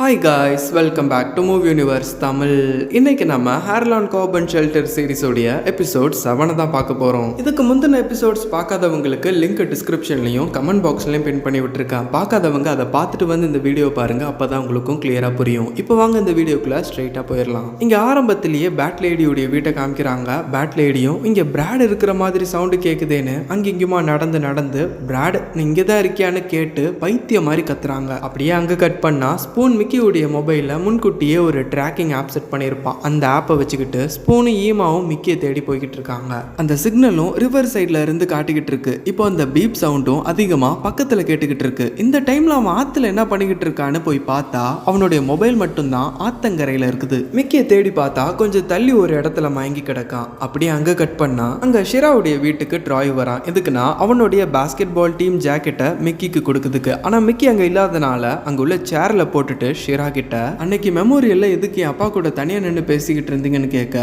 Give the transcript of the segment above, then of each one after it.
Hi guys, welcome back to movie universe Tamil. இன்னைக்கு நம்ம Harlan Coben Shelter சீரிஸோடைய episode 7 தான் பார்க்க போகிறோம். இதுக்கு முந்தின எபிசோட்ஸ் பார்க்காதவங்களுக்கு லிங்க் டிஸ்கிரிப்ஷன்லையும் கமெண்ட் பாக்ஸ்லையும் பின் பண்ணி விட்டுருக்கேன். பார்க்காதவங்க அதை பார்த்துட்டு வந்து இந்த வீடியோ பாருங்க, அப்போ தான் உங்களுக்கும் கிளியராக புரியும். இப்போ வாங்க இந்த வீடியோக்குள்ள ஸ்ட்ரைட்டாக போயிடலாம். இங்கே ஆரம்பத்திலேயே பேட் லேடியோடைய வீட்டை காமிக்கிறாங்க. பேட் லேடியும் இங்கே பிராட் இருக்கிற மாதிரி சவுண்டு கேட்குதேன்னு அங்கிங்குமா நடந்து பிராட் இங்கே தான் இருக்கியான்னு கேட்டு பைத்திய மாதிரி கத்துறாங்க. அப்படியே அங்கே கட் பண்ணா ஸ்பூன் மிக்கியோடைய மொபைலில் முன்கூட்டியே ஒரு ட்ராக்கிங் ஆப் செட் பண்ணியிருப்பான். அந்த ஆப்பை வச்சுக்கிட்டு ஸ்பூனும் ஈமாவும் மிக்கியை தேடி போய்கிட்டு இருக்காங்க. அந்த சிக்னலும் ரிவர் சைடில் இருந்து காட்டிக்கிட்டு இருக்கு. இப்போ அந்த பீப் சவுண்டும் அதிகமாக பக்கத்தில் கேட்டுக்கிட்டு இருக்கு. இந்த டைமில் அவன் ஆற்றுல என்ன பண்ணிக்கிட்டு இருக்கான்னு போய் பார்த்தா அவனுடைய மொபைல் மட்டும்தான் ஆத்தங்கரையில் இருக்குது. மிக்கியை தேடி பார்த்தா கொஞ்சம் தள்ளி ஒரு இடத்துல மயங்கி கிடக்கான். அப்படியே அங்கே கட் பண்ணா அங்கே ஷிராவுடைய வீட்டுக்கு ட்ராய் வரான். எதுக்குன்னா அவனுடைய பாஸ்கெட் பால் டீம் ஜாக்கெட்டை மிக்கிக்கு கொடுக்குதுக்கு. ஆனால் மிக்கி அங்கே இல்லாதனால அங்கே உள்ள சேர்ல போட்டுட்டு ஷிரா கிட்ட அன்னைக்கு மெமோரியல்ல எதுக்கு என் அப்பா கூட தனியா நின்று பேசிக்கிட்டு இருந்தீங்கன்னு கேட்க,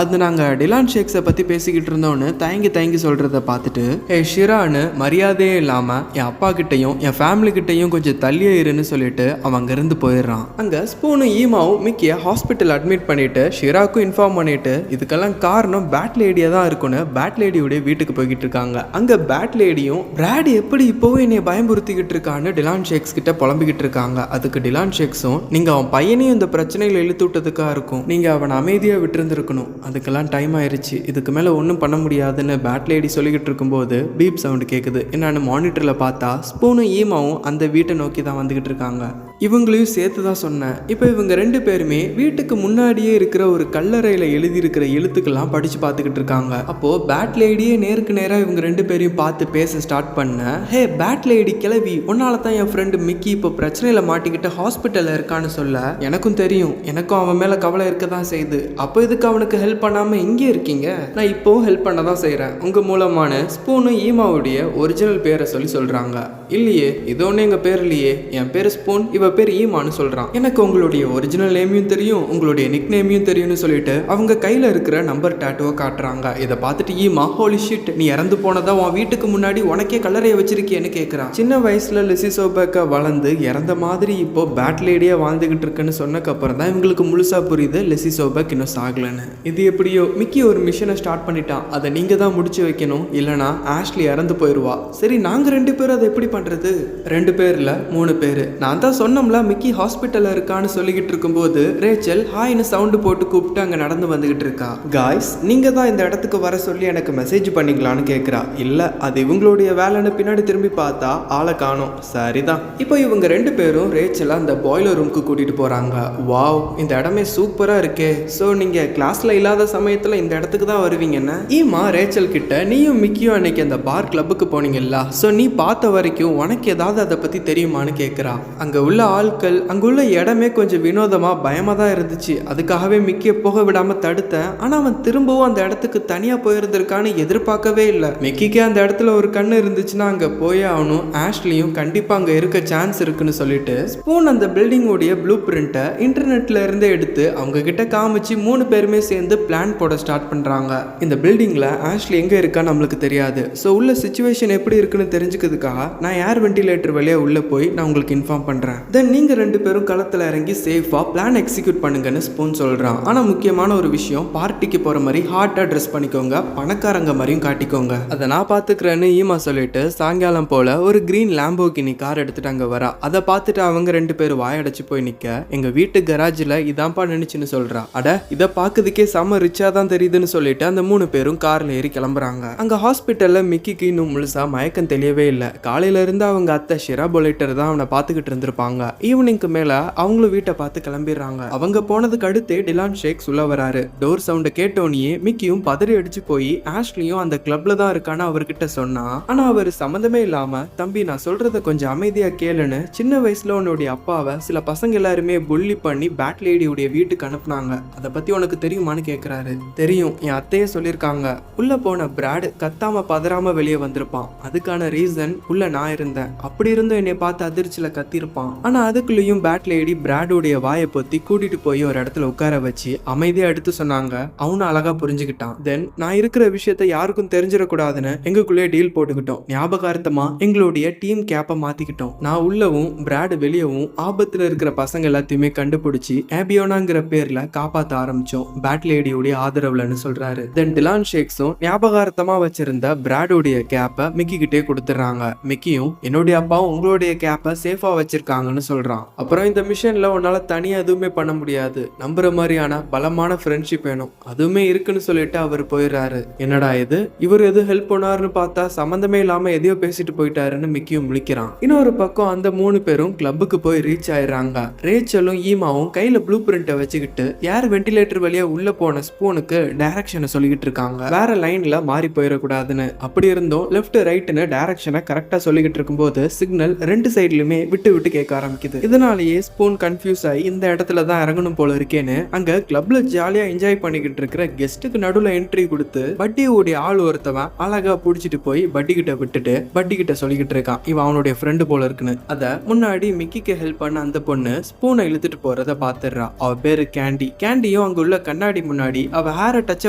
அது நாங்க டிலான் ஷேக்ஸை பத்தி பேசிக்கிட்டு இருந்தோன்னு தயங்கி சொல்றத பார்த்துட்டு ஷிரான்னு மரியாதையே இல்லாம என் அப்பா கிட்டையும் என் ஃபேமிலி கிட்டையும் கொஞ்சம் தள்ளியே இருன்னு சொல்லிட்டு அவன் அங்க இருந்து போயிடுறான். அங்க ஸ்பூனும் ஈமாவும் மிக்கிய ஹாஸ்பிட்டல் அட்மிட் பண்ணிட்டு ஷிராக்கும் இன்ஃபார்ம் பண்ணிட்டு இதுக்கெல்லாம் காரணம் பேட் லேடியா தான் இருக்குன்னு பேட் லேடியோட வீட்டுக்கு போய்கிட்டு இருக்காங்க. அங்க பேட் லேடியும் பிராட் எப்படி இப்போவும் என்னை பயமுறுத்திக்கிட்டு இருக்கான்னு டிலான் ஷேக்ஸ் கிட்ட புலம்பிக்கிட்டு இருக்காங்க. அதுக்கு டிலான் ஷேக்ஸும் நீங்க அவன் பையனையும் இந்த பிரச்சனையில இழுத்து விட்டதுக்காக இருக்கும், நீங்க அவன் அமைதியா விட்டுருந்துருக்கணும், அதுக்கெல்லாம் டைம் ஆயிருச்சு, இதுக்கு மேல ஒன்றும் பண்ண முடியாதுன்னு பேட் லேடி சொல்லிக்கிட்டு இருக்கும்போது பீப் சவுண்டு கேட்குது. என்னன்னு மானிட்டர்ல பார்த்தா ஸ்பூனும் ஈமாவும் அந்த வீட்டை நோக்கி தான் வந்துகிட்டு இருக்காங்க. இவங்களையும் சேர்த்து தான் சொன்னேன். இப்போ இவங்க ரெண்டு பேருமே வீட்டுக்கு முன்னாடியே இருக்கிற ஒரு கல்லறையில் எழுதியிருக்கிற எழுத்துக்கெல்லாம் படித்து பார்த்துக்கிட்டு இருக்காங்க. அப்போது பேட் லேடியே நேருக்கு நேராக இவங்க ரெண்டு பேரையும் பார்த்து பேச ஸ்டார்ட் பண்ண, ஹே பேட் லேடி கிளவி, உன்னால தான் என் ஃப்ரெண்டு மிக்கி இப்போ பிரச்சனையில் மாட்டிக்கிட்டு ஹாஸ்பிட்டலில் இருக்கான்னு சொல்ல எனக்கும் தெரியும், எனக்கும் அவன் மேலே கவலை இருக்க தான் செய்யுது. அப்போ இதுக்கு அவனுக்கு ஹெல்ப் பண்ணாமல் இங்கே இருக்கீங்க, நான் இப்போவும் ஹெல்ப் பண்ண தான் செய்கிறேன். உங்கள் மூலமான ஸ்பூனும் ஈமாவுடைய ஒரிஜினல் பேரை சொல்கிறாங்க. இல்லையே, இது ஒன்று எங்கள் பேர் இல்லையே, என் பேர் ஸ்பூன், இவ பேர் ஈமான்னு சொல்றான். எனக்கு உங்களுடைய ஒரிஜினல் நேமையும் தெரியும், உங்களுடைய நிக் நேமையும் தெரியும்னு சொல்லிட்டு அவங்க கையில இருக்கிற நம்பர் டாட்டுவை காட்டுறாங்க. இதை பார்த்துட்டு ஈமா, ஹோலி ஷிட், நீ இறந்து போனதா உன் வீட்டுக்கு முன்னாடி உனக்கே கல்லறைய வச்சிருக்கியன்னு கேட்கிறான். சின்ன வயசுல லெசி சோபேக்கா வளர்ந்து இறந்த மாதிரி இப்போ பேட் லேடியா வாழ்ந்துகிட்டு இருக்குன்னு சொன்னக்கு அப்புறம் தான் இவங்களுக்கு முழுசா புரியுது லெசி சோபேக் இன்னும் சாகலன்னு. இது எப்படியோ மிக்கி ஒரு மிஷனை ஸ்டார்ட் பண்ணிட்டான், அதை நீங்க தான் முடிச்சு வைக்கணும், இல்லனா ஆஷ்லி இறந்து போயிடுவா. சரி, நாங்க ரெண்டு பேரும் அதை எப்படி பண்றது? 2 பேர்ல 3 பேரு. நான் தான் சொன்னோம்ல மிக்கி ஹாஸ்பிட்டல்ல இருக்கான்னு சொல்லிக்கிட்டு இருக்கும்போது ரேச்சல் ஹாய்னு சவுண்டு போட்டு கூப்பிட்டு அங்க நடந்து வந்துகிட்டு இருக்கா. காய்ஸ், நீங்க தான் இந்த இடத்துக்கு வர சொல்லி எனக்கு மெசேஜ் பண்ணிக்கலான்னு கேட்கிறா. இல்ல, அது இவங்களுடைய வேலைன்னு பின்னாடி திரும்பி பார்த்தா ஆளை காணோம். சரிதான். இப்போ இவங்க 2 பேரும் ரேச்சலை அந்த பாய்லர் ரூமுக்கு கூட்டிட்டு போறாங்க. வாவ், இந்த இடமே சூப்பரா இருக்கே. ஸோ நீங்க கிளாஸ்ல இல்லாத சமயத்துல இந்த இடத்துக்கு தான் வருவீங்கன்னு ஈமா ரேச்சல் கிட்ட, நீயும் மிக்கியும் அன்னைக்கு அந்த பார் கிளப்புக்கு போனீங்கல்ல, ஸோ நீ பார்த்த வரைக்கும் உனக்கு ஏதாவது அதை பத்தி தெரியுமான்னு கேட்கிறா. அங்க உள்ள ஆட்கள், அங்குள்ள இடமே கொஞ்சம் வினோதமா பயமா தான் இருந்துச்சு. அதுக்காகவே மிக்கிய போக விடாம தடுத்தேன். ஆனா அவன் திரும்பவும் அந்த இடத்துக்கு தனியா போயிருந்திருக்கான்னு எதிர்பார்க்கவே இல்லை. மிக்கிக்கு அந்த இடத்துல ஒரு கண்ணு இருந்துச்சுன்னா அங்க போயே ஆகணும், ஆஷ்லியும் கண்டிப்பா அங்க இருக்க சான்ஸ் இருக்குன்னு சொல்லிட்டு ஸ்பூன் அந்த பில்டிங் உடைய ப்ளூ பிரிண்ட்டை இன்டர்நெட்ல இருந்து எடுத்து அவங்க கிட்ட காமிச்சு 3 பேருமே சேர்ந்து பிளான் போட ஸ்டார்ட் பண்றாங்க. இந்த பில்டிங்ல ஆஷ்லி எங்க இருக்கா நம்மளுக்கு தெரியாது. ஸோ உள்ள சிச்சுவேஷன் எப்படி இருக்குன்னு தெரிஞ்சுக்கிறதுக்காக நான் ஏர் வென்டிலேட்டர் வழியா உள்ள போய் நான் உங்களுக்கு இன்ஃபார்ம் பண்றேன். தென் நீங்க 2 பேரும் களத்துல இறங்கி சேஃபா பிளான் எக்ஸிக்யூட் பண்ணுங்கன்னு ஸ்பூன் சொல்றான். ஆனா முக்கியமான ஒரு விஷயம், பார்ட்டிக்கு போற மாதிரி ஹார்ட்டா ட்ரெஸ் பண்ணிக்கோங்க, பணக்காரங்க மாதிரியும் காட்டிக்கோங்க, அதை நான் பாத்துக்கிறேன்னு ஈமா சொல்லிட்டு சாயங்காலம் போல ஒரு கிரீன் லாம்போகினி கார் எடுத்துட்டு அங்க வரா. அதை பார்த்துட்டு அவங்க 2 பேரும் வாயடைச்சு போய் நிக்க, எங்க வீட்டு கராஜ்ல இதான்ப்பா நினைச்சுன்னு சொல்றா. அட, இதை பாக்குறதுக்கே செம ரிச்சா தான் தெரியுதுன்னு சொல்லிட்டு அந்த 3 பேரும் கார்ல ஏறி கிளம்புறாங்க. அங்க ஹாஸ்பிட்டல்ல மிக்கிக்கு இன்னும் முழுசா மயக்கம் தெரியவே இல்லை. காலையில இருந்து அவங்க அத்தை ஷிரா பொலைட்டர் தான் அவனை பாத்துக்கிட்டு இருந்திருப்பாங்க. ஈவினிங்க்கு மேல அவங்களும் வீட்டை பார்த்து கிளம்பிடுறாங்க. அவங்க போனதுக்கு அடுத்து டிலான் ஷேக்ஸ் உள்ள வராரு. டோர் சவுண்ட் கேட்டோனியே மிக்கியும் பதறி அடிச்சு போய் ஆஷ்லியும் அந்த கிளப்ல தான் இருக்கான்னு அவர்கிட்ட சொன்னா. ஆனா அவர் சம்மந்தமே இல்லாம, தம்பி நான் சொல்றத கொஞ்சம் அமைதியா கேளுன்னு சின்ன வயசுல உன்னுடைய அப்பாவை சில பசங்க எல்லாருமே புள்ளி பண்ணி பேட் லேடியுடைய வீட்டுக்கு அனுப்புனாங்க, அதை பத்தி உனக்கு தெரியுமான்னு கேட்கிறாரு. தெரியும், என் அத்தையே சொல்லியிருக்காங்க. உள்ள போன பிராட் கத்தாம பதறாம வெளியே வந்திருப்பான். அதுக்கான ரீசன் உள்ள நான் இருந்தேன். அப்படி இருந்தும் என்னை பார்த்து அதிர்ச்சியில கத்திருப்பான். ஆனா அதுக்குள்ளேயும் பேட் லேடி பிராடுடைய வாயை பொத்தி கூட்டிட்டு போய் ஒரு இடத்துல உட்கார வச்சு அமைதியா எடுத்து சொன்னாங்க. அவனும் அழகா புரிஞ்சுக்கிட்டான். தென் நான் இருக்கிற விஷயத்த யாருக்கும் தெரிஞ்சிடக்கூடாதுன்னு எங்களுக்குள்ளே டீல் போட்டுக்கிட்டோம். ஞாபகார்த்தமா எங்களுடைய டீம் கேப்பை மாத்திக்கிட்டோம். நான் உள்ளவும் பிராட் வெளியவும் ஆபத்துல இருக்கிற பசங்க எல்லாத்தையுமே கண்டுபிடிச்சி ஆபியோனாங்கிற பேர்ல காப்பாத்த ஆரம்பிச்சோம் பேட் லேடியோடைய ஆதரவுலன்னு சொல்றாரு. தென் டிலான் ஷேக்ஸும் ஞாபகார்த்தமா வச்சிருந்த பிராடோடைய கேப்பை மிக்கி கிட்டே கொடுத்துறாங்க. மிக்கியும் என்னுடைய அப்பாவும் உங்களுடைய கேப்பை சேஃபா வச்சிருக்காங்கன்னு சொல்றான். அப்புறம் இந்த மிஷன்ல உன்னால தனியா எதுவுமே பண்ண முடியாது, நம்புற மாதிரியான பலமான ஃப்ரெண்ட்ஷிப் வேணும், அதுவுமே இருக்குன்னு சொல்லிட்டு அவர் போயிடுறாரு. என்னடா இது, இவர் எது ஹெல்ப் பண்ணாருன்னு பார்த்தா சம்பந்தமே இல்லாம எதையோ பேசிட்டு போயிட்டாருன்னு மிக்கியும் முழிக்கிறான். இன்னொரு பக்கம் அந்த 3 பேரும் கிளப்புக்கு போய் ரீச் ஆயிடுறாங்க. ரேச்சலும் ஈமாவும் கையில ப்ளூ பிரிண்ட்டை வச்சுக்கிட்டு ஏர் வென்டிலேட்டர் வழியா உள்ள போன ஸ்பூனுக்கு டைரக்ஷனை சொல்லிக்கிட்டு இருக்காங்க. வேற லைன்ல மாறி போயிடக்கூடாதுன்னு. அப்படி இருந்தும் லெஃப்ட் ரைட்னு டைரக்ஷனை கரெக்டா சொல்லிக்கிட்டு இருக்கும்போது சிக்னல் 2 சைட்லயுமே விட்டு விட்டு கேட்க ஆரம்பிக்குது. இதனாலேயே ஸ்பூன் கன்ஃபியூஸ் ஆகி இந்த இடத்துல தான் இறங்கணும் போல இருக்கேன்னு அங்க கிளப்ல ஜாலியா என்ஜாய் பண்ணிக்கிட்டு இருக்கிற கெஸ்ட்டுக்கு நடுவுல என்ட்ரி கொடுத்து பட்டியோடைய ஆள் ஒருத்தவன் அழகா புடிச்சிட்டு போய் பட்டி கிட்ட விட்டுட்டு பட்டி கிட்ட சொல்லிக்கிட்டு இருக்கான் இவன் அவனுடைய ஃப்ரெண்டு போல இருக்குன்னு. அத முன்னாடி மிக்கிக்கு ஹெல்ப் பண்ண அந்த பொண்ணு ஸ்பூனை இழுத்துட்டு போறத பாத்துடுறா. அவ பேரு கேண்டி. கேண்டியும் அங்க உள்ள கண்ணாடி முன்னாடி அவ ஹேரை டச்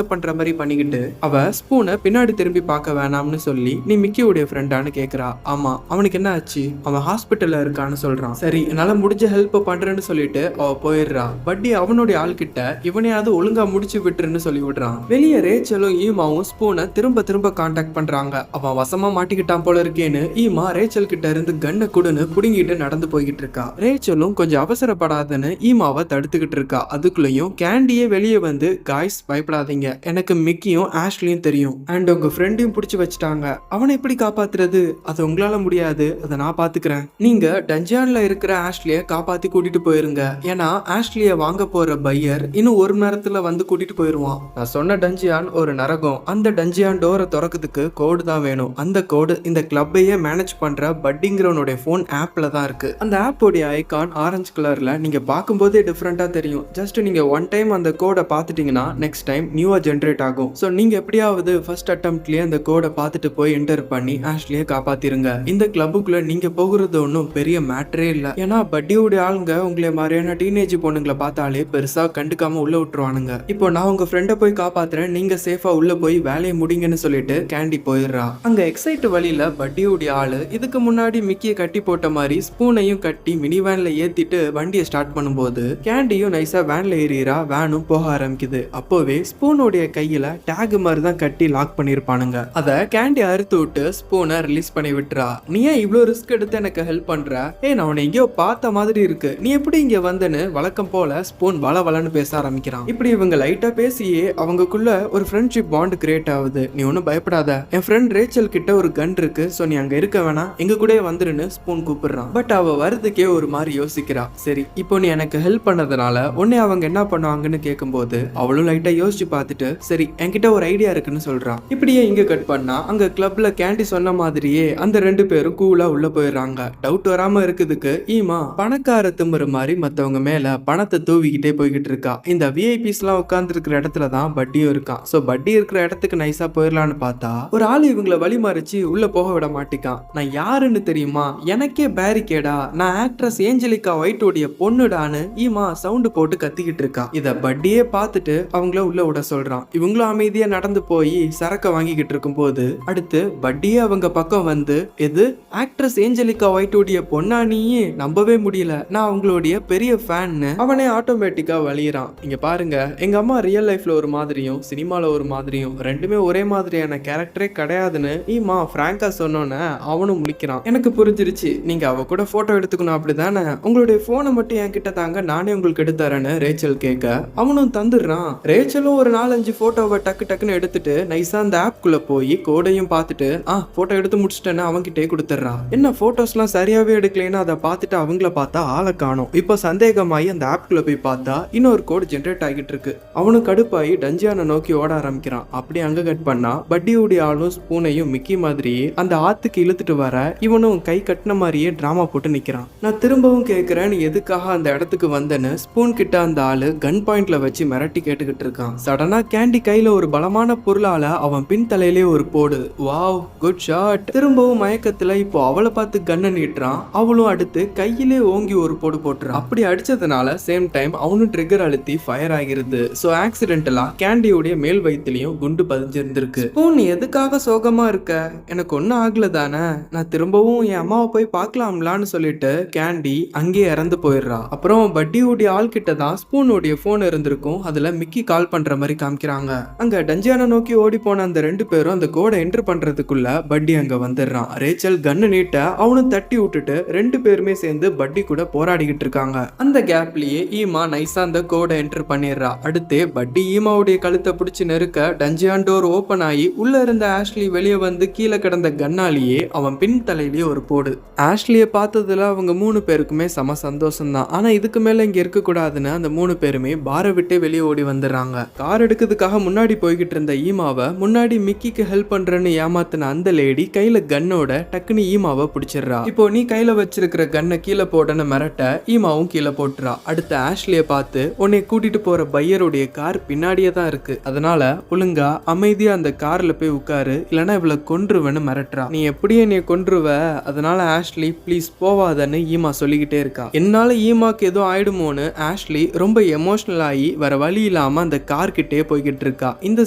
அப் பண்ற மாதிரி பண்ணிக்கிட்டு அவ ஸ்பூனை பின்னாடி திரும்பி பார்க்க வேணாம்னு சொல்லி நீ மிக்கியோடைய ஃப்ரெண்டான்னு கேக்குறா. ஆமா, அவனுக்கு என்ன ஆச்சு, அவன் ஹாஸ்பிட்டல்ல இருக்கான்னு சொல்றான். சரி, என்னால முடிஞ்ச ஹெல்ப் பண்றேன்னு சொல்லிட்டு அவ போயிடுறா. பட்டி அவனுடைய ஆள் கிட்ட இவனையாவது ஒழுங்கா முடிச்சு விட்டுருன்னு சொல்லி விடுறான். வெளியே ரேச்சலும் ஈமாவும் ஸ்பூனை திரும்ப திரும்ப கான்டாக்ட் பண்றாங்க. அவன் வசமா மாட்டிக்கிட்டான் போல இருக்கேன்னு ஈமா ரேச்சல் கிட்ட இருந்து கண்ணை குடுன்னு புடுங்கிட்டு நடந்து போய்கிட்டு இருக்கா. ரேச்சலும் கொஞ்சம் அவசரப்படாதன்னு ஈமாவை தடுத்துக்கிட்டு இருக்கா. அதுக்குள்ளயும் கேண்டியே வெளியே வந்து காய்ஸ் பயப்படாதீங்க, எனக்கு மிக்கியும் ஆஷ்லியும் தெரியும் அண்ட் உங்க ஃப்ரெண்டையும் பிடிச்சி வச்சுட்டாங்க, அவனை எப்படி காப்பாத்துறது, அது உங்களால முடியாது, அதை நான் பாத்துக்கிறேன், நீங்க டஞ்சியான்ல இருக்கிற ஆஷ்லிய காப்பாத்தி கூட்டிட்டு போயிருங்க, ஏன்னா ஆஷ்லிய வாங்க போற பையர் இன்னும் 1 மணி நேரத்துல வந்து கூட்டிட்டு போயிருவான். நான் சொன்ன டஞ்சியான் ஒரு நரகம், அந்த டஞ்சியான் டோரை திறக்கிறதுக்கு கோடு தான் வேணும், அந்த கோடு இந்த கிளப்பையே மேனேஜ் பண்ற பட்டிங்கிறவனுடைய போன் ஆப்ல தான் இருக்கு. அந்த ஆப்போடைய ஐகான் ஆரஞ்சு கலர்ல நீங்க பார்க்கும்போதே டிஃப்ரெண்டா தெரியும். ஜஸ்ட் நீங்க ஒன் டைம் அந்த கோடை பார்த்துட்டீங்கன்னா நெக்ஸ்ட் டைம் நியூவா ஜென்ரேட் ஆகும். ஸோ நீங்க எப்படியாவது ஃபர்ஸ்ட் அட்டம்ப்ட்லயே அந்த கோடை பார்த்துட்டு போய் என்டர் பண்ணி ஆஷ்லியை காப்பாத்திருங்க. இந்த கிளப்புக்குள்ள நீங்க போகிறது ஒன்றும் பெரிய மேட்டரே இல்லை, ஏன்னா பட்டியோடைய ஆளுங்க உங்களை மாதிரியான டீனேஜ் பொண்ணுங்களை பார்த்தாலே பெருசா கண்டுக்காம உள்ள விட்டுருவானுங்க. இப்போ நான் உங்க ஃப்ரெண்டை போய் காப்பாத்துறேன், நீங்க சேஃபா உள்ள போய் வேலையை முடிங்கன்னு சொல்லிட்டு கேண்டி போயிடுறா. அங்க எக்ஸைட் வழியில பட்டியோடைய ஆளு இதுக்கு முன்னாடி மிக்கியை கட்டி போட்ட மாதிரி ஸ்பூனையும் கட்டி மினி வேன்ல ஏத்திட்டு வண்டியை ஸ்டார்ட் பண்ணும்போது கேண்டியும் நைஸா வேன்ல ஏறிறா. வேனும் போக ஆரம்பிக்குது. அப்போவே ஸ்பூனோடைய கையில டேக் மாதிரி தான் கட்டி லாக் பண்ணிருப்பானுங்க. அத கேண்டி அறுத்து விட்டு ஸ்பூனை ரிலீஸ் பண்ணி விட்டுறா. நீ ஏன் இவ்வளவு ரிஸ்க் எடுத்து எனக்கு ஹெல்ப் பண்ற, நான் உன்னை எங்கேயோ பார்த்த மாதிரி இருக்கு, நீ எப்படி இங்க வந்தன்னு வழக்கம் போல ஸ்பூன் வளவலன்னு பேச ஆரம்பிக்கிறான். இப்படி இவங்க லைட்டா பேசியே அவங்களுக்குள்ள ஒரு ஃப்ரெண்ட்ஷிப் பாண்ட் கிரியேட் ஆகுது. நீ ஒன்னும் பயப்படாத, என் ஃப்ரெண்ட் ரேச்சல் கிட்ட ஒரு கன் இருக்கு, சோ நீ அங்க இருக்க வேணாம், எங்க கூட வந்துருன்னு ஸ்பூன் கூப்பிடுறான். பட் அவ வரதுக்கே ஒரு மாதிரி யோசிக்கிறா. சரி, இப்போ நீ எனக்கு ஹெல்ப் பண்ணதுனால உன்னை அவங்க என்ன பண்ணுவாங்கன்னு கேட்கும்போது அவளும் லைட்டா யோசிச்சு பார்த்துட்டு சரி என்கிட்ட ஒரு ஐடியா இருக்குன்னு சொல்றான். இப்படியே இங்க கட் பண்ணா அங்க கிளப்ல கேண்டி சொன்ன மாதிரியே அந்த 2 பேரும் கூலா உள்ள போயிடுறாங்க. டவுட் வராம இருக்குதுக்கு ஈமா பணக்கார திமுற மாதிரி மத்தவங்க மேல பணத்தை தூவிக்கிட்டே போய்கிட்டு இருக்கா. இந்த விஐபிஸ் எல்லாம் உட்கார்ந்து இருக்கிற இடத்துல தான் பட்டியும் இருக்கான். சோ பட்டி இருக்கிற இடத்துக்கு நைஸா போயிடலான்னு பார்த்தா ஒரு ஆள் இவங்களை வழி மறிச்சு உள்ள போக விட மாட்டிக்கான். நான் யாருன்னு தெரியுமா, எனக்கே பேரிகேடா, நான் ஆக்ட்ரஸ் ஏஞ்சலிகா ஒயிட்டோடைய பொண்ணுடான்னு ஈமா சவுண்ட் போட்டு கத்திக்கிட்டு இருக்கா. இத பட்டியே பார்த்துட்டு அவங்கள உள்ள விட சொல்றான். இவங்களும் அமைதியா நடந்து போய் சரக்க வாங்கிக்கிட்டு இருக்கும் போது அடுத்து பட்டியே அவங்க பக்கம் வந்து எது ஆக்ட்ரஸ் ஏஞ்சலிகா ஒயிட்டோடைய பொண்ணா, நீயே நம்பவே முடியல, நான் அவங்களுடைய பெரிய ஃபேன்னு அவனே ஆட்டோமேட்டிக்கா வலியுறான். இங்க பாருங்க, எங்க அம்மா ரியல் லைஃப்ல ஒரு மாதிரியும் சினிமால ஒரு மாதிரியும் ரெண்டுமே ஒரே மாதிரியான கேரக்டரே கிடையாதுன்னு ஈமா பிராங்கா சொன்னோன்னு அவனும் முழிக்கிறான். எனக்கு புரிஞ்சிருச்சு, நீங்க அவ கூட போட்டோ எடுத்துக்கணும் அப்படிதானே, உங்களுடைய போனை மட்டும் என்கிட்ட தாங்க, நானே உங்களுக்கு எடுத்தாரன்னு ரேச்சல் கேட்க அவனும் தந்துடுறான். ரேச்சலும் ஒரு 4-5 போட்டோவை டக்கு டக்குன்னு எடுத்துட்டு நைஸா அந்த ஆப்குள்ள போய் கோடையும் பார்த்துட்டு போட்டோ எடுத்து முடிச்சிட்டேன்னு அவன்கிட்டே கொடுத்துட்றான். என்ன போட்டோஸ் எல்லாம் சரியாவே எடுக்கலைன்னு அதை பார்த்துட்டு அவங்கள பார்த்தா ஆளை காணும். இப்போ சந்தேகமாயி அந்த ஆப்குள்ள போய் பார்த்தா இன்னொரு கோடு ஜென்ரேட் ஆகிட்டு இருக்கு. அவனும் கடுப்பாயி டஞ்சியானை நோக்கி ஓட ஆரம்பிக்கிறான். அப்படி அங்க கட் பண்ணா பட்டியோடைய ஆளும் ஸ்பூனையும் மிக்கி மாதிரியே அந்த ஆத்துக்கு இழுத்துட்டு வர இவனும் கை கட்டின மாதிரியே டிராமா போட்டு நிக்கிறான். நான் திரும்பவும் கேட்கிறேன், நீ எதுக்காக அந்த இடத்துக்கு வந்தேன்னு ஸ்பூன் கிட்ட அந்த ஆளு கன் பாயிண்ட்ல வச்சு மிரட்டி கேட்டுக்கிட்டு இருக்கான். சடனா கேண்டி கையில ஒரு பலமான பொருளால அவன் பின் தலையிலே ஒரு போடு. Wow, good shot. திரும்பவும் மயக்கத்துல இப்போ அவளை பார்த்து கண்ணை நீட்டுறான். அவளும் அடுத்து கையிலே ஓங்கி ஒரு போடு போட்டுறான். அப்படி அடிச்சதுனால சேம் டைம் அவனும் ட்ரிகர் அழுத்தி ஃபயர் ஆகிருது. சோ ஆக்சிடென்டலா கேண்டியோடைய மேல் வயிற்றுலயும் குண்டு பதிஞ்சிருந்திருக்கு. ஸ்பூன், நீ எதுக்காக சோகமா இருக்க, எனக்கு ஒன்னும் ஆகல தானே, நான் திரும்பவும் என் அம்மாவை போய் பார்க்கலாம்லான்னு சொல்லிட்டு கேண்டி அங்கேயே இறந்து போயிடுறா. அப்புறம் பட்டியோடைய ஆள் கிட்ட தான் ஸ்பூனோடைய போன் இருந்திருக்கும். அதுல மிக்கி கால் பண்ற மாதிரி காமிக்கிறாங்க. அங்க டஞ்சியானை நோக்கி ஓடி போன அந்த 2 பேரும் அந்த கோடை என்டர் பண்றதுக்குள்ள பட்டி அங்க வந்துடுறான். ரேச்சல் கன்னு நீட்ட அவனும் தட்டி விட்டுட்டு 2 பேருமே சேர்ந்து பட்டி கூட போராடிக்கிட்டு இருக்காங்க. அந்த கேப்லயே ஈமா நைஸா அந்த கோடை என்டர் பண்ணிடுறா. அடுத்து பட்டி ஈமாவுடைய கழுத்தை பிடிச்சு நெருக்க டஞ்சியான் டோர் ஓபன் ஆகி உள்ள இருந்த ஆஷ்லி வெளியே வந்து கீழே கிடந்த கன்னாலேயே அவன் பின் தலையிலேயே ஒரு போடு. ஆஷ்லியை பார்த்ததுல அவங்க 3 பேருக்குமே செம சந்தோஷம் தான். ஆனா இதுக்கு மேல இங்க இருக்க கூடாதுன்னு அந்த 3 பேருமே பாரை விட்டு வெளியே ஓடி வந்துடுறாங்க. கார் எடுக்கிறதுக்காக முன்னாடி போய்கிட்டு இருந்த ஈமாவை முன்னாடி மிக்கிக்கு ஹெல்ப் பண்றேன்னு ஏமாத்தின அந்த லேடி கையில கன்னோட டக்குன்னு ஈமாவை பிடிச்சிடுறா. இப்போ நீ கையில வச்சிருக்கிற கன்னை கீழே போடன்னு மிரட்ட ஈமாவும் கீழே போட்டுறா. அடுத்த ஆஷ்லியை பார்த்து உன்னை கூட்டிட்டு போற பையருடைய கார் பின்னாடியே தான் இருக்கு, அதனால ஒழுங்கா அமைதியா அந்த கார்ல போய் உட்காரு, இல்லைன்னா இவளை கொன்றுவேன்னு மிரட்டுறா. நீ எப்படியே நீ கொன்றுவ, அதனால ஆஷ்லி ப்ளீஸ் போவாதன்னு ஈமா சொல்லிக்கிட்டே இருக்கா. என்னால ஈமாக்கு ஏதோ ஆயிடுமோன்னு ஆஷ்லி ரொம்ப எமோஷனல் ஆகி வர வழி இல்லாம அந்த கார் கிட்டே போய்கிட்டு இருக்கா. இந்த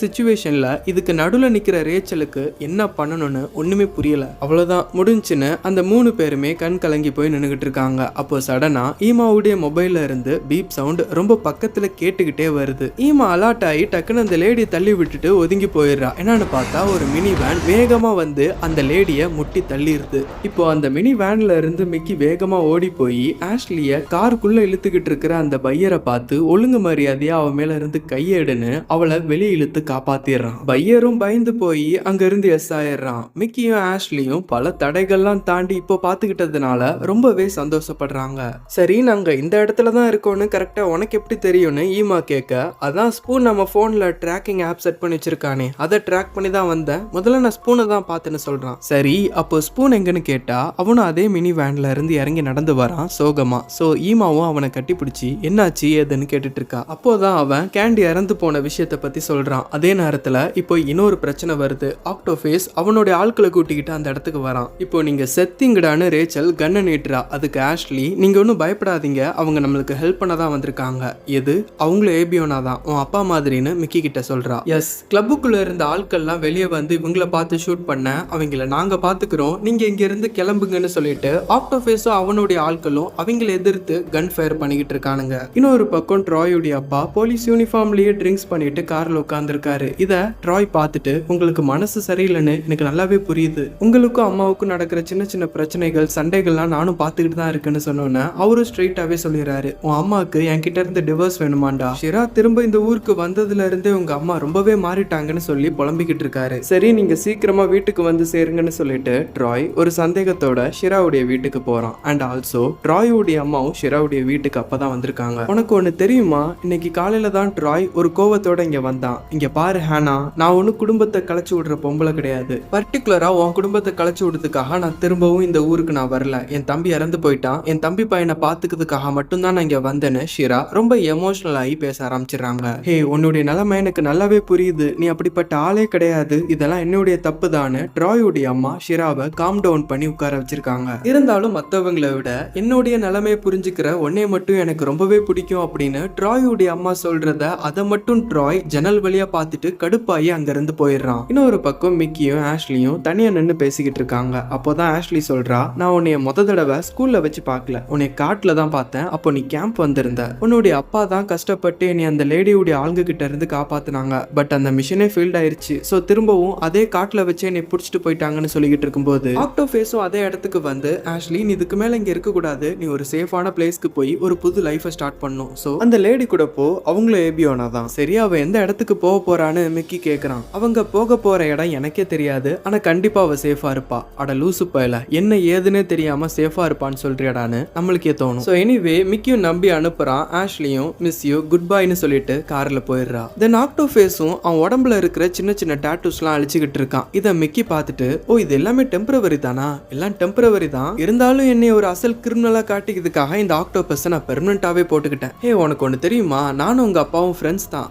சிச்சுவேஷன்ல இதுக்கு நடுவில் நிக்கிற ரேச்சலுக்கு என்ன பண்ணணும்னு ஒண்ணுமே புரியல. அவ்வளவுதான் முடிஞ்சுன்னு அந்த 3 பேருமே கண் கலங்கி போய் நின்னுகிட்டு இருக்காங்க. அப்போ சடனா ஈமாவுடைய மொபைல்ல இருந்து பீப் சவுண்ட் ரொம்ப பக்கத்துல கேட்டுக்கிட்டே வருது. ஈமா அலர்ட் ஆகி டக்குன்னு அந்த லேடியை தள்ளி விட்டுட்டு ஒதுங்கி போயிடுறா. என்னன்னு பார்த்தா ஒரு மினி வேன் வேகமா வந்து அந்த லேடிய முட்டி தள்ளிடுது. இப்போ அந்த மினி வேன்ல இருந்து மிக்கி வேகமா ஓடி போய் ஆஷ்லிய காருக்குள்ள இழுத்துக்கிட்டு இருக்கிற அந்த பையரை பார்த்து ஒழுங்கு மரியாதையா அவன் மேல இருந்து கையெடுன்னு அவளை வெளியே இழுத்து காப்பாத்திடுறான். பையரும் பயந்து போய் அங்க இருந்து எஸ் ஆயிடுறான். மிக்கியும் ஆஷ்லியும் பல தடைகள்லாம் தாண்டி இப்போ பாத்துக்கிட்டதுனால ரொம்பவே சந்தோஷப்படுறாங்க. சரி நாங்க இந்த இடத்துல தான் இருக்கோம்னு கரெக்டா உனக்கு எப்படி தெரியும்னு ஈமா கேட்க, அதான் ஸ்பூன் நம்ம போன்ல ட்ராக்கிங் ஆப் செட் பண்ணி வச்சிருக்கானே, அதை ட்ராக் பண்ணி தான் வந்தேன், முதல்ல நான் ஸ்பூனை தான் பார்த்தேன்னு சொல்றான். சரி அப்போ ஸ்பூன் எங்கன்னு கேட்டா அவனும் அதே மினி வேன்ல இருந்து இறங்கி நடந்து வரான் சோகமா. சோ ஈமாவும் அவனை கட்டி பிடிச்சி என்னாச்சு ஏதுன்னு கேட்டுட்டு இருக்கா. அப்போதான் அவன் கேண்டி இறந்து போன விஷயத்த பத்தி சொல்றான். அதே நேரத்துல இப்போ இன்னொரு பிரச்சனை வருது. ஆக்டோபேஸ் அவனுடைய ஆட்களை கூட்டிக்கிட்டு அந்த இடத்துக்கு வரான். இப்போ நீங்க செத்திங்கடான்னு ரேச்சல் கன்னை நீட்டுறா. அதுக்கு ஆஷ்லி நீங்க ஒன்னும் பயப்படாதீங்க, அவங்க நம்மளுக்கு ஹெல்ப் பண்ண தான் வந்திருக்காங்க, எது அவங்களும் ஏபியோனா தான் உன் அப்பா மாதிரின்னு மிக்கி கிட்ட சொல்றா. எஸ், கிளப்புக்குள்ள இருந்த ஆட்கள்லாம் வெளியே வந்து இவங்கள பார்த்து ஷூட் பண்ண, அவங்கள நாங்க பாத்துக்கிறோம், நீங்க இங்க இருந்து கிளம்புங்கன்னு சொல்லிட்டு ஆக்டோபேஸும் அவனுடைய ஆட்களும் அவங்களை எதிர்த்து கன் ஃபயர் பண்ணிக்கிட்டு இருக்கானுங்க. இன்னொரு பக்கம் ட்ராயுடைய அப்பா போலீஸ் யூனிஃபார்ம்லயே ட்ரிங்க்ஸ் பண்ணிட்டு கார்ல உட்கார்ந்துருக்காரு. இத ட்ராய் பார்த்துட்டு உங்களுக்கு மனசு சரியில்லைன்னு எனக்கு நல்லாவே புரியுது, உங்களுக்கும் அம்மாவுக்கும் நடக்கிற சின்ன சின்ன பிரச்சனைகள் சண்டைகள்லாம் நானும் பார்த்துக்கிட்டு தான் இருக்குன்னு சொன்னோன்னே அவரும் ஸ்ட்ரெயிட்டாவே சொல்லிடுறாரு, உன் அம்மாவுக்கு என்கிட்ட இருந்து டிவோர்ஸ் வேணுமாண்டா, ஷிரா திரும்ப இந்த ஊருக்கு வந்ததுல இருந்தே உங்க அம்மா ரொம்பவே மாறிட்டாங்கன்னு சொல்லி புலம்பிக்கிட்டு இருக்காரு. சரி நீங்க சீக்கிரமா வீட்டுக்கு வந்து சேருங்கன்னு சொல்லிட்டு ட்ராய் ஒரு சந்தேகத்தோட ஷிராவுடைய வீட்டுக்கு போறான். அண்ட் ஆல்சோ ட்ராயுடைய அம்மாவும் ஷிராவுடைய வீட்டுக்கு அப்பதான் வந்திருக்காங்க. உனக்கு ஒண்ணு தெரியுமா, இன்னைக்கு காலையில தான் ட்ராய் ஒரு கோவத்தோட இங்க வந்தான். இங்க பாரு ஹானா, நான் ஒன்னும் குடும்பத்தை கலைச்சு விடுற பொம்பளை கிடையாது, பர்டிகுலரா உன் குடும்பத்தை கலைச்சு விடுறதுக்காக நான் திரும்பவும் இந்த ஊருக்கு நான் வரல, என் தம்பி இறந்து போயிட்டான், என் தம்பி பையனை பாத்துக்கிறதுக்காக மட்டும்தான் நான் இங்க வந்தேன்னு ஷிரா ரொம்ப எமோஷனல் ஆகி பேச ஆரம்பிச்சிடறாங்க. ஹே உன்னுடைய நிலைமை எனக்கு நல்லாவே புரியுது, நீ அப்படிப்பட்ட ஆளே கிடையாது, இதெல்லாம் என்னுடைய தப்பு தானு ட்ராயுடைய அம்மா ஷிராவை காம் டவுன் பண்ணி உட்கார வச்சிருக்காங்க. இருந்தாலும் மற்றவங்களை விட என்னுடைய நிலைமையை புரிஞ்சுக்கிற உன்னை மட்டும் எனக்கு ரொம்பவே பிடிக்கும் அப்படின்னு ட்ராயுடைய அம்மா சொல்றத அதை மட்டும் ட்ராய் ஜன்னல் வழியா பார்த்துட்டு கடுப்பாயி அங்கிருந்து போயிடுறான். இன்னொரு பக்கம் மிக்கியும் ஆஷ்லியும் தனியா நின்று பேசிக்கிட்டு இருக்காங்க. அப்போதான் ஆஷ்லி சொல்றா, நான் உன்னைய முத தடவை ஸ்கூல்ல வச்சு பார்க்கல, உன்னை காட்டுல தான் பார்த்தேன், அப்போ நீ கேம்ப் வந்திருந்த, உன்னுடைய அப்பா தான் கஷ்டப்பட்டு நீ அந்த லேடியுடைய ஆளுங்க கிட்ட இருந்து காப்பாத்தினாங்க, பட் அந்த மிஷனே ஃபெயில்ட் ஆயிருச்சு, சோ திரும்பவும் அதே காட்டுல வச்சு என்னை பிடிச்சிட்டு போயிட்டாங்கன்னு சொல்லிக்கிட்டு இருக்கும்போது ஆக்டோபேஸும் அதே இடத்துக்கு வந்து, ஆஷ்லி நீ இதுக்கு மேல இங்க இருக்க கூடாது, நீ ஒரு சேஃபான பிளேஸ்க்கு போய் ஒரு புது லைஃபை ஸ்டார்ட் பண்ணும், சோ அந்த லேடி கூட போ, அவங்களும் ஏபியோனா தான். சரி அவ எந்த இடத்துக்கு போக போறான்னு மிக்கி கேக்குறான். அவங்க போக போற இடம் எனக்கே தெரியாது, ஆனா கண்டிப்பா அவ சேஃபா இருப்பா. அட லூசு பயல, என்ன ஏதுன்னே தெரியாம சேஃபா இருப்பான்னு சொல்றியாடான்னு நம்மளுக்கே தோணும். சோ எனிவே மிக்கியும் நம்பி அனுப்புறான். ஆஷ்லியும் மிஸ் யூ குட் பைன்னு சொல்லிட்டு கார்ல போயிடுறா. தென் ஆக்டோபேஸும் அவன் உடம்புல இருக்கிற சின்ன சின்ன டாட்டூஸ்லாம் அழிச்சுக்கிட்டு இருக்கான். இதை மிக்கி பார்த்துட்டு, ஓ இது எல்லாமே டெம்பரவரி தானா, எல்லாம் டெம்பரவரி தான், இருந்தாலும் என்னை ஒரு அசல் கிரிமினலா காட்டிக்கிறதுக்காக இந்த ஆக்டோபஸை நான் பெர்மனண்டாவே போட்டுக்கிட்டேன். ஹே உனக்கு ஒன்று தெரியுமா, நானும் உங்க அப்பாவும் ஃப்ரெண்ட்ஸ் தான்.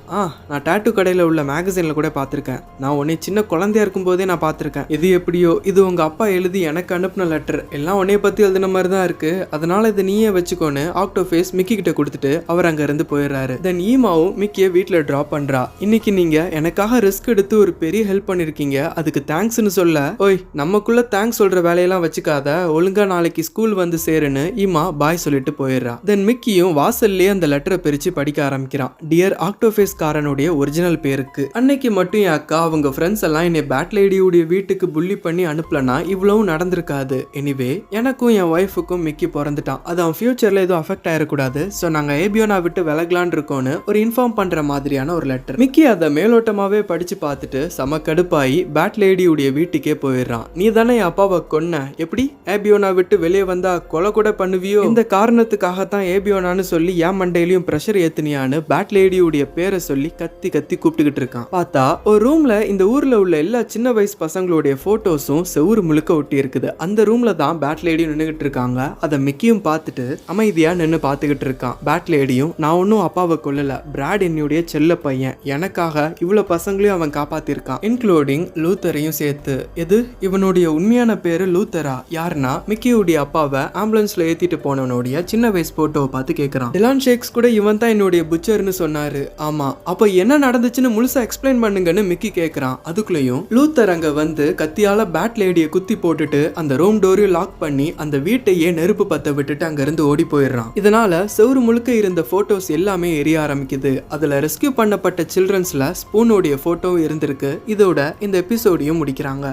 நான் டாட்டூ கடையில் உள்ள மேகசின்ல கூட பார்த்துருக்கேன், நான் உன்னை சின்ன குழந்தையா இருக்கும் போதே நான் பார்த்துருக்கேன். இது எப்படியோ இது உங்க அப்பா எழுதி எனக்கு அனுப்பின லெட்டர், எல்லாம் உன்னைய பத்தி எழுதின மாதிரி தான் இருக்கு, அதனால இதை நீயே வச்சுக்கோன்னு ஆக்டோபேஸ் மிக்கி கிட்ட கொடுத்துட்டு அவர் அங்க இருந்து போயிடுறாரு. தென் ஈமாவும் மிக்கிய வீட்டுல டிராப் பண்றா. இன்னைக்கு நீங்க எனக்காக ரிஸ்க் எடுத்து ஒரு பெரிய ஹெல்ப் பண்ணிருக்கீங்க, அதுக்கு தேங்க்ஸ்னு சொல்ல, ஓய் நமக்குள்ள தேங்க்ஸ் சொல்ற வேலையெல்லாம் வச்சுக்காத, ஒழுங்கா நாளைக்கு ஸ்கூல் வந்து சேருன்னு இமா பாய் சொல்லிட்டு போயிடுறா. தென் மிக்கியும் வாசல்லே அந்த லெட்டரை பிரிச்சு படிக்க ஆரம்பிக்கிறான். டியர் ஆக்டோபேஸ் காரனுடைய ஒரிஜினல் பேருக்கு. அன்னைக்கு மட்டும் என் அக்கா அவங்க ஃப்ரெண்ட்ஸ் எல்லாம் என்னை பேட் லேடியுடைய வீட்டுக்கு புள்ளி பண்ணி அனுப்பலனா இவ்வளவு நடந்திருக்காது. எனிவே எனக்கும் என் ஒய்ஃபுக்கும் மிக்கி பிறந்துட்டான். அது அவன் ஃபியூச்சர்ல எதுவும் அஃபெக்ட் ஆயிடக்கூடாது. ஸோ நாங்க ஏபியோனா விட்டு விலகலான் இருக்கோன்னு ஒரு இன்ஃபார்ம் பண்ற மாதிரியான ஒரு லெட்டர். மிக்கி அதை மேலோட்டமாவே படிச்சு பார்த்துட்டு செம கடுப்பாயி பேட் லேடியுடைய வீட்டுக்கே போயிடுறான். நீ தானே என் அப்பாவை கொன்ன, எப்படி ஏபியோனா விட்டு வெளியே வந்தா கொலை கூட பண்ணுவியோ? இந்த காரணத்துக்காகத்தான் ஏபியோனான்னு சொல்லி என் மண்டையிலையும் பிரஷர் ஏத்துனியான்னு பேட் லேடியுடைய பேரை சொல்லி கத்தி கத்தி கூப்பிட்டுக்கிட்டு இருக்கான். பார்த்தா ஒரு ரூம்ல இந்த ஊர்ல உள்ள எல்லா சின்ன வயசு பசங்களுடைய போட்டோஸும் செவுரு முழுக்க ஒட்டி இருக்குது. அந்த ரூம்ல தான் பேட் லேடியும் நின்னுகிட்டு இருக்காங்க. அதை மிக்கியும் பார்த்துட்டு அமைதியா நின்று பார்த்துக்கிட்டு இருக்கான். பேட் லேடியும் நான் ஒன்னும் அப்பாவை கொல்லல, பிராட் என்னுடைய செல்ல பையன், எனக்காக இவ்வளவு பசங்களையும் அவன் காப்பாத்திருக்கான், இன்க்ளூடிங் லூத்தரையும் சேர்த்து. எது இவனுடைய உண்மையான பேரு லூத்தரா? யாருன்னா மிக்கியுடைய அப்பாவை ஆம்புலன்ஸ்ல ஏத்திட்டு போனவனுடைய சின்ன வயசு போட்டோவை பார்த்து கேட்கிறான். டிலான் ஷேக்ஸ் கூட இவன் தான் என்னுடைய புச்சர்னு சொன்னாரு. ஆமா, அப்ப என்ன நடந்துச்சுன்னு முழுசா எக்ஸ்பிளைன் பண்ணுங்கன்னு மிக்கி கேக்குறான். அதுக்குள்ளயும் லூத்தர் அங்க வந்து கத்தியால பேட் லேடியை குத்தி போட்டுட்டு அந்த ரூம் டோரையும் லாக் பண்ணி அந்த வீட்டையே நெருப்பு பத்த விட்டுட்டு அங்க இருந்து ஓடி போயிடுறான். இதனால செவுரு முழுக்க இருந்த போட்டோஸ் எல்லாமே எரிய ஆரம்பிக்குது. அதுல ரெஸ்கியூ பண்ணப்பட்ட சில்ட்ரன்ஸ்ல ஸ்பூனோடைய போட்டோவும் இருந்திருக்கு. இதோட இந்த எபிசோடையும் முடிக்கிறாங்க.